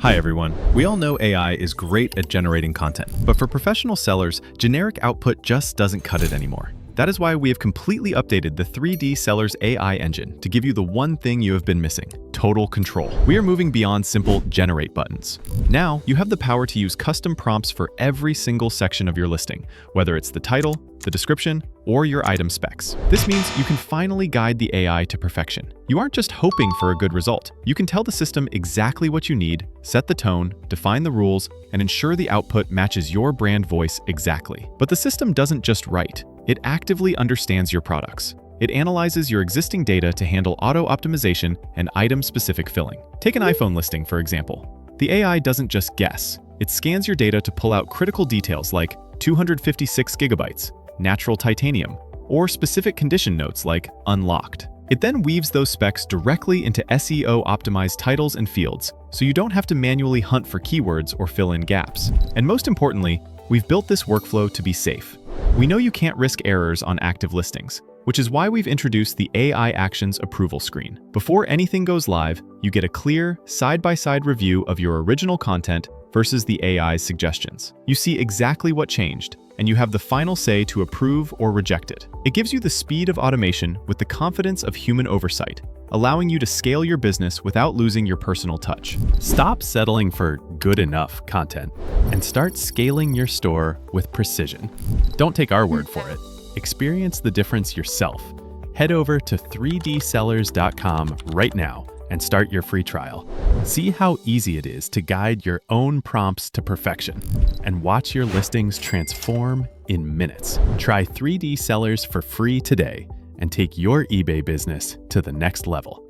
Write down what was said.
Hi everyone. We all know AI is great at generating content, but for professional sellers, generic output just doesn't cut it anymore. That is why we have completely updated the 3D Sellers AI engine to give you the one thing you have been missing: total control. We are moving beyond simple generate buttons. Now, you have the power to use custom prompts for every single section of your listing, whether it's the title, the description, or your item specs. This means you can finally guide the AI to perfection. You aren't just hoping for a good result. You can tell the system exactly what you need, set the tone, define the rules, and ensure the output matches your brand voice exactly. But the system doesn't just write. It actively understands your products. It analyzes your existing data to handle auto-optimization and item-specific filling. Take an iPhone listing, for example. The AI doesn't just guess. It scans your data to pull out critical details like 256 gigabytes, natural titanium, or specific condition notes like unlocked. It then weaves those specs directly into SEO-optimized titles and fields, so you don't have to manually hunt for keywords or fill in gaps. And most importantly, we've built this workflow to be safe. We know you can't risk errors on active listings, which is why we've introduced the AI Actions approval screen. Before anything goes live, you get a clear, side-by-side review of your original content versus the AI's suggestions. You see exactly what changed, and you have the final say to approve or reject it. It gives you the speed of automation with the confidence of human oversight, allowing you to scale your business without losing your personal touch. Stop settling for good enough content and start scaling your store with precision. Don't take our word for it. Experience the difference yourself. Head over to 3dsellers.com right now and start your free trial. See how easy it is to guide your own prompts to perfection and watch your listings transform in minutes. Try 3D Sellers for free today and take your eBay business to the next level.